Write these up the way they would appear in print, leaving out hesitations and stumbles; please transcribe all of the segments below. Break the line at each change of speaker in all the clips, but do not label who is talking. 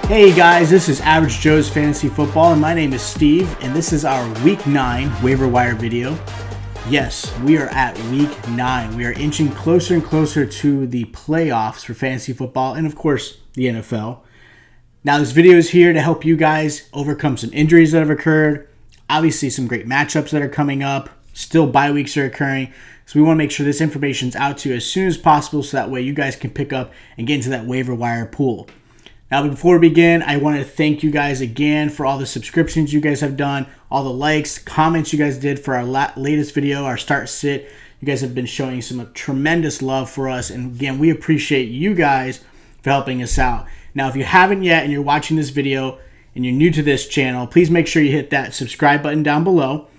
Hey guys, this is Average Joe's Fantasy Football, and my name is Steve, and this is our Week 9 waiver wire video. Yes, we are at Week 9. We are inching closer and closer to the playoffs for fantasy football, and of course, the NFL. Now, this video is here to help you guys overcome some injuries that have occurred, obviously some great matchups that are coming up, still bye weeks are occurring, so we want to make sure this information is out to you as soon as possible so that way you guys can pick up and get into that waiver wire pool. Now, before we begin, I want to thank you guys again for all the subscriptions you guys have done, all the likes, comments you guys did for our latest video, our start sit. You guys have been showing some tremendous love for us, and again, we appreciate you guys for helping us out. Now, if you haven't yet and you're watching this video and you're new to this channel, please make sure you hit that subscribe button down below.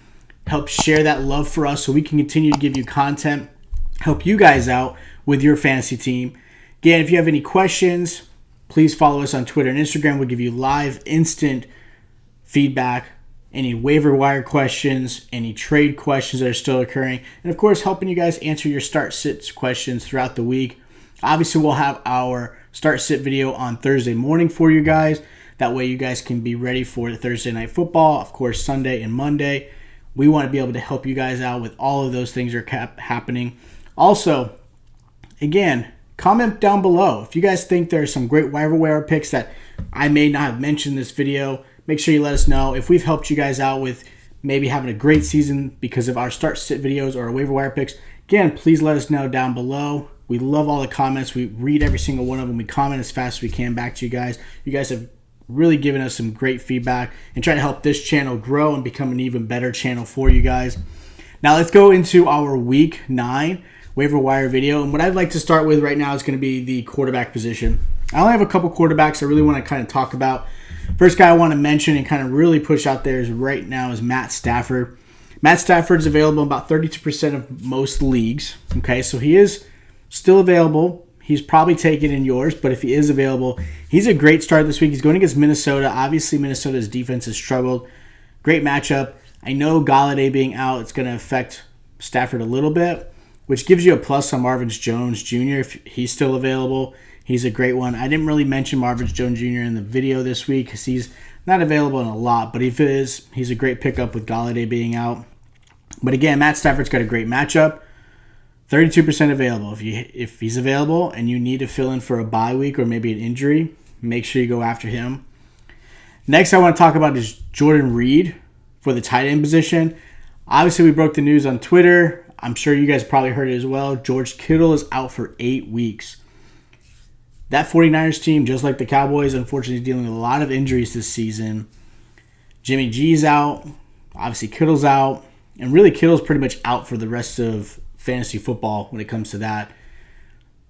Help share that love for us so we can continue to give you content, help you guys out with your fantasy team. Again, if you have any questions, please follow us on Twitter and Instagram. We'll give you live, instant feedback, any waiver wire questions, any trade questions that are still occurring, and of course, helping you guys answer your start sits questions throughout the week. Obviously, we'll have our start sit video on Thursday morning for you guys. That way, you guys can be ready for the Thursday night football, of course, Sunday and Monday. We want to be able to help you guys out with all of those things that are happening. Also, again, comment down below if you guys think there's some great waiver wire picks that I may not have mentioned in this video. Make sure you let us know if we've helped you guys out with maybe having a great season because of our start sit videos or our waiver wire picks. Again, please let us know down below. We love all the comments. We read every single one of them. We comment as fast as we can back to you guys. You guys have really given us some great feedback and try to help this channel grow and become an even better channel for you guys. Now let's go into our Week 9 waiver wire video, and what I'd like to start with right now is going to be the quarterback position. I only have a couple quarterbacks I really want to kind of talk about. First guy I want to mention and kind of really push out there is right now is Matt Stafford. Matt Stafford is available in about 32% of most leagues. Okay, so he is still available. He's probably taken in yours, but if he is available, he's a great start this week. He's going against Minnesota. Obviously, Minnesota's defense has struggled. Great matchup. I know Galladay being out, it's going to affect Stafford a little bit, which gives you a plus on Marvin Jones Jr. if he's still available. He's a great one. I didn't really mention Marvin Jones Jr. in the video this week because he's not available in a lot, but if he is, he's a great pickup with Galladay being out. But again, Matt Stafford's got a great matchup. 32% available. If he's available and you need to fill in for a bye week or maybe an injury, make sure you go after him. Next I want to talk about is Jordan Reed for the tight end position. Obviously, we broke the news on Twitter. I'm sure you guys probably heard it as well. George Kittle is out for 8 weeks. That 49ers team, just like the Cowboys, unfortunately is dealing with a lot of injuries this season. Jimmy G's out. Obviously, Kittle's out. And really, Kittle's pretty much out for the rest of fantasy football when it comes to that.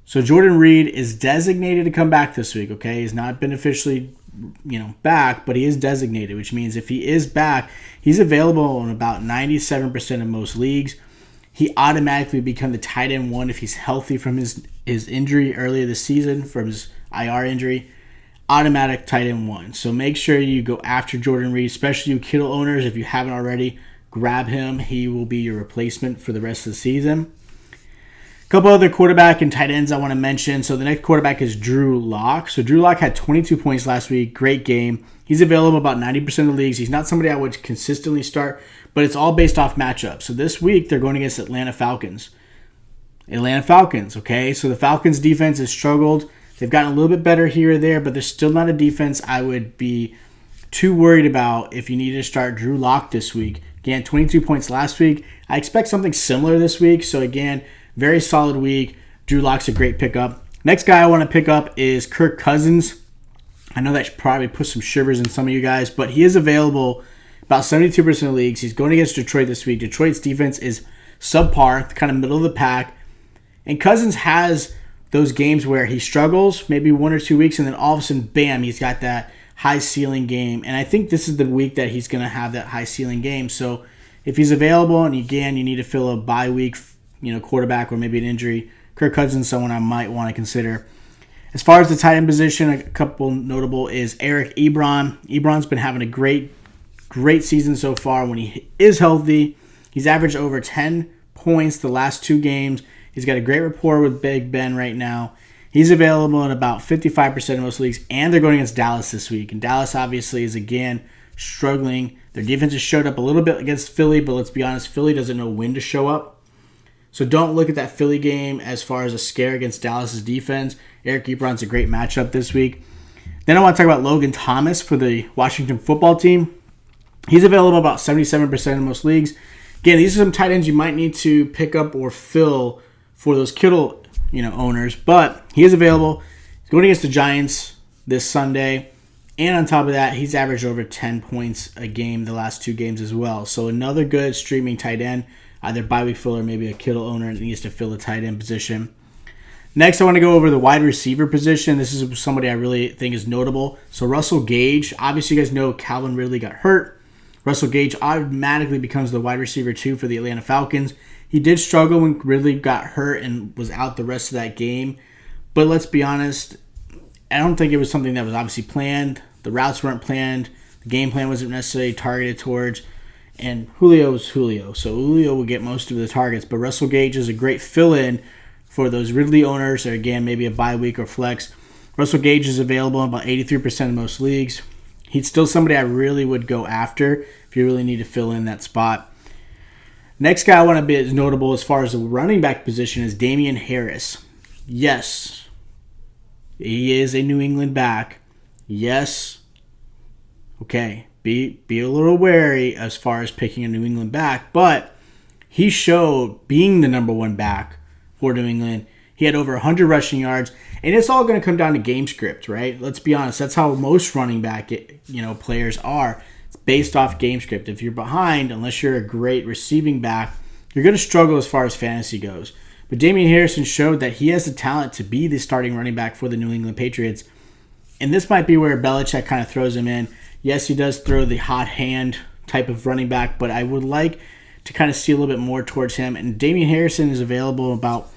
So Jordan Reed is designated to come back this week, okay? He's not been officially, back, but he is designated, which means if he is back, he's available in about 97% of most leagues. He automatically become the tight end 1 if he's healthy from his injury earlier this season, from his IR injury. Automatic tight end 1. So make sure you go after Jordan Reed, especially you Kittle owners. If you haven't already, grab him. He will be your replacement for the rest of the season. A couple other quarterback and tight ends I want to mention. So the next quarterback is Drew Lock. So Drew Lock had 22 points last week. Great game. He's available about 90% of the leagues. He's not somebody I would consistently start, but it's all based off matchup. So this week, they're going against Atlanta Falcons. Okay? So the Falcons' defense has struggled. They've gotten a little bit better here or there, but they're still not a defense I would be too worried about if you needed to start Drew Lock this week. Again, 22 points last week. I expect something similar this week. So again, very solid week. Drew Lock's a great pickup. Next guy I want to pick up is Kirk Cousins. I know that should probably put some shivers in some of you guys, but he is available about 72% of leagues. He's going against Detroit this week. Detroit's defense is subpar, kind of middle of the pack. And Cousins has those games where he struggles, maybe 1 or 2 weeks, and then all of a sudden, bam, he's got that high ceiling game. And I think this is the week that he's going to have that high ceiling game. So if he's available and again, you need to fill a bye week, quarterback or maybe an injury, Kirk Cousins is someone I might want to consider. As far as the tight end position, a couple notable is Eric Ebron. Ebron's been having a great season so far. When he is healthy, he's averaged over 10 points the last 2 games. He's got a great rapport with Big Ben right now. He's available in about 55% of most leagues, and they're going against Dallas this week. And Dallas obviously is, again, struggling. Their defense has showed up a little bit against Philly, but let's be honest, Philly doesn't know when to show up. So don't look at that Philly game as far as a scare against Dallas's defense. Eric Ebron's a great matchup this week. Then I want to talk about Logan Thomas for the Washington football team. He's available about 77% of most leagues. Again, these are some tight ends you might need to pick up or fill for those Kittle, owners. But he is available. He's going against the Giants this Sunday. And on top of that, he's averaged over 10 points a game the last 2 games as well. So another good streaming tight end, either bye week fill or maybe a Kittle owner that needs to fill a tight end position. Next, I want to go over the wide receiver position. This is somebody I really think is notable. So Russell Gage, obviously you guys know Calvin Ridley got hurt. Russell Gage automatically becomes the wide receiver 2 for the Atlanta Falcons. He did struggle when Ridley got hurt and was out the rest of that game. But let's be honest, I don't think it was something that was obviously planned. The routes weren't planned. The game plan wasn't necessarily targeted towards. And Julio is Julio. So Julio will get most of the targets. But Russell Gage is a great fill-in for those Ridley owners, or again, maybe a bye week or flex. Russell Gage is available in about 83% of most leagues. He's still somebody I really would go after if you really need to fill in that spot. Next guy I want to be as notable as far as the running back position is Damien Harris. Yes, he is a New England back. Yes, okay, be a little wary as far as picking a New England back, but he showed being the number 1 back for New England. He had over 100 rushing yards, and it's all going to come down to game script, right? Let's be honest. That's how most running back, players are. It's based off game script. If you're behind, unless you're a great receiving back, you're going to struggle as far as fantasy goes. But Damien Harrison showed that he has the talent to be the starting running back for the New England Patriots, and this might be where Belichick kind of throws him in. Yes, he does throw the hot hand type of running back, but I would like to kind of see a little bit more towards him. And Damien Harrison is available about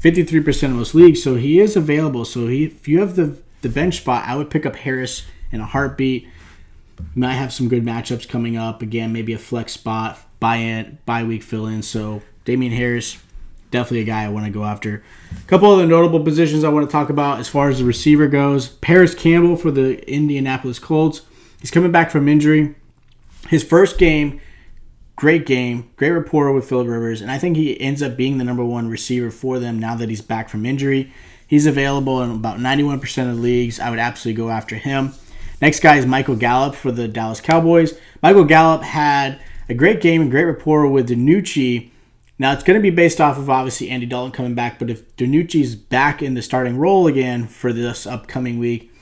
53% of most leagues, so he is available. So if you have the bench spot, I would pick up Harris in a heartbeat. You might have some good matchups coming up. Again, maybe a flex spot, bye week fill-in. So Damien Harris, definitely a guy I want to go after. A couple of the notable positions I want to talk about as far as the receiver goes. Paris Campbell for the Indianapolis Colts. He's coming back from injury. His first game, great rapport with Phillip Rivers, and I think he ends up being the number 1 receiver for them now that he's back from injury. He's available in about 91% of leagues. I would absolutely go after him. Next guy is Michael Gallup for the Dallas Cowboys. Michael Gallup had a great game and great rapport with DiNucci. Now, it's going to be based off of, obviously, Andy Dalton coming back, but if DiNucci's back in the starting role again for this upcoming week,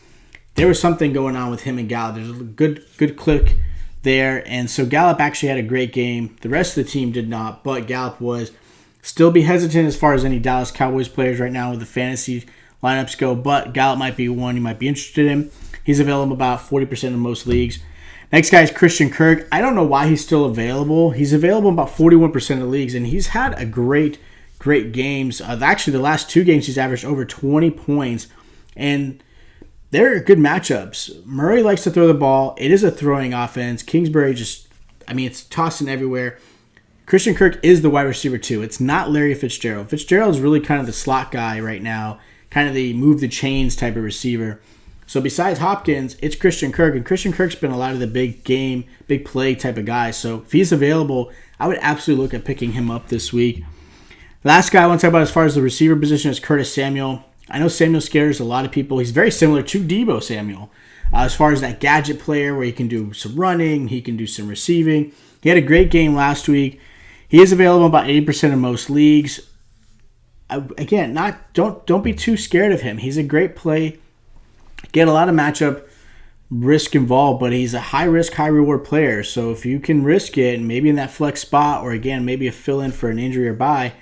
there was something going on with him and Gallup. There's a good click there, and so Gallup actually had a great game. The rest of the team did not, but Gallup was. Still be hesitant as far as any Dallas Cowboys players right now with the fantasy lineups go, but Gallup might be one you might be interested in. He's available about 40% of most leagues. Next guy is Christian Kirk. I don't know why he's still available. He's available in about 41% of leagues, and he's had a great games. Actually, the last 2 games he's averaged over 20 points, and they're good matchups. Murray likes to throw the ball. It is a throwing offense. Kingsbury it's tossing everywhere. Christian Kirk is the wide receiver 2. It's not Larry Fitzgerald. Fitzgerald is really kind of the slot guy right now, kind of the move the chains type of receiver. So besides Hopkins, it's Christian Kirk, and Christian Kirk's been a lot of the big play type of guy. So if he's available, I would absolutely look at picking him up this week. Last guy I want to talk about as far as the receiver position is Curtis Samuel. I know Samuel scares a lot of people. He's very similar to Deebo Samuel as far as that gadget player where he can do some running, he can do some receiving. He had a great game last week. He is available in about 80% of most leagues. Again, don't be too scared of him. He's a great play. Get a lot of matchup risk involved, but he's a high risk, high reward player. So if you can risk it, maybe in that flex spot, or again, maybe a fill in for an injury or bye,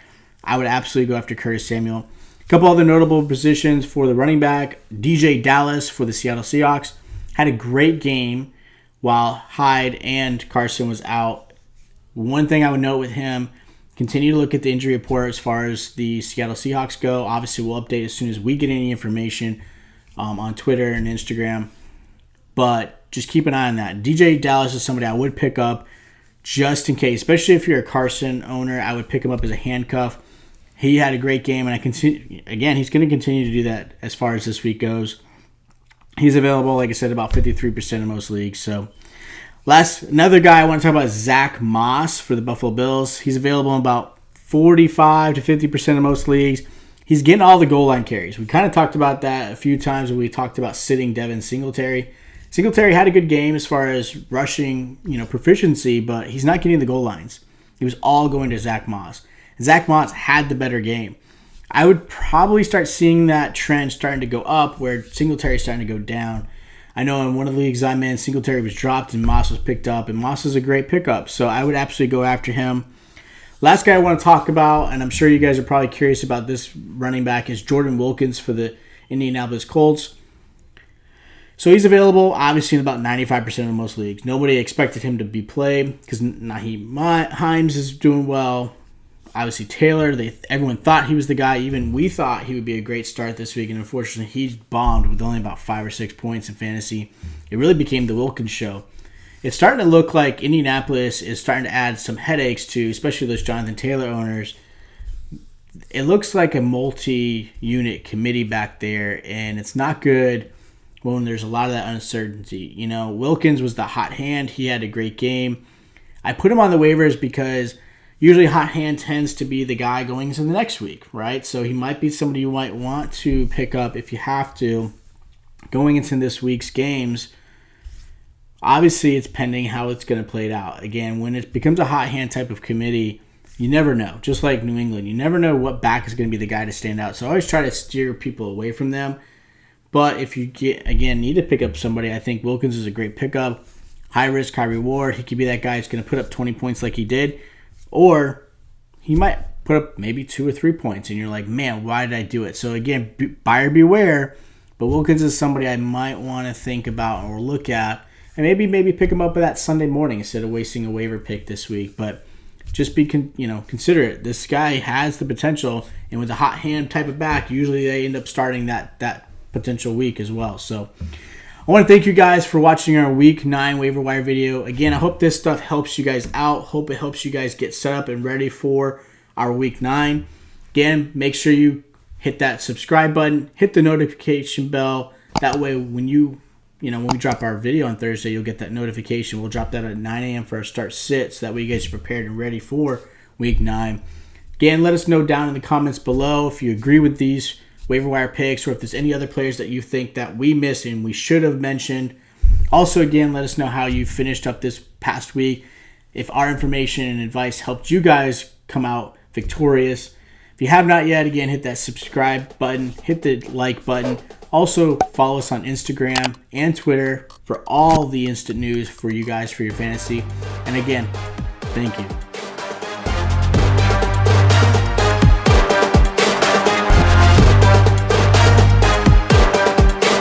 I would absolutely go after Curtis Samuel. A couple other notable positions for the running back. DJ Dallas for the Seattle Seahawks had a great game while Hyde and Carson was out. One thing I would note with him, continue to look at the injury report as far as the Seattle Seahawks go. Obviously, we'll update as soon as we get any information on Twitter and Instagram. But just keep an eye on that. DJ Dallas is somebody I would pick up just in case, especially if you're a Carson owner. I would pick him up as a handcuff. He had a great game, and he's going to continue to do that as far as this week goes. He's available, like I said, about 53% in most leagues. So, another guy I want to talk about is Zach Moss for the Buffalo Bills. He's available in about 45 to 50% of most leagues. He's getting all the goal line carries. We kind of talked about that a few times when we talked about sitting Devin Singletary. Singletary had a good game as far as rushing, proficiency, but he's not getting the goal lines. He was all going to Zach Moss. Zach Moss had the better game. I would probably start seeing that trend starting to go up where Singletary is starting to go down. I know in one of the leagues I'm in, Singletary was dropped and Moss was picked up, and Moss is a great pickup, so I would absolutely go after him. Last guy I want to talk about, and I'm sure you guys are probably curious about this running back, is Jordan Wilkins for the Indianapolis Colts. So he's available, obviously, in about 95% of most leagues. Nobody expected him to be played because Nyheim Hines is doing well. Obviously, Taylor, everyone thought he was the guy. Even we thought he would be a great start this week, and unfortunately, he bombed with only about 5 or 6 points in fantasy. It really became the Wilkins show. It's starting to look like Indianapolis is starting to add some headaches to, especially those Jonathan Taylor owners. It looks like a multi-unit committee back there, and it's not good when there's a lot of that uncertainty. Wilkins was the hot hand. He had a great game. I put him on the waivers because usually hot hand tends to be the guy going into the next week, right? So he might be somebody you might want to pick up if you have to going into this week's games. Obviously, it's pending how it's going to play out. Again, when it becomes a hot hand type of committee, you never know. Just like New England, you never know what back is going to be the guy to stand out. So I always try to steer people away from them. But if you need to pick up somebody, I think Wilkins is a great pickup. High risk, high reward. He could be that guy who's going to put up 20 points like he did. Or he might put up maybe 2 or 3 points, and you're like, man, why did I do it? So again, buyer beware. But Wilkins is somebody I might want to think about or look at. And maybe pick him up that Sunday morning instead of wasting a waiver pick this week. But just be considerate. This guy has the potential, and with a hot hand type of back, usually they end up starting that potential week as well. So I want to thank you guys for watching our Week 9 waiver wire video. Again, I hope this stuff helps you guys out. Hope it helps you guys get set up and ready for our Week 9. Again, make sure you hit that subscribe button, hit the notification bell. That way when when we drop our video on Thursday, you'll get that notification. We'll drop that at 9 a.m. for our start sit, so that way you guys are prepared and ready for Week 9. Again, let us know down in the comments below if you agree with these waiver wire picks or if there's any other players that you think that we missed and we should have mentioned. Also, again, let us know how you finished up this past week, if our information and advice helped you guys come out victorious. If you have not yet, again, hit that subscribe button, hit the like button. Also, follow us on Instagram and Twitter for all the instant news for you guys for your fantasy. And again, thank you.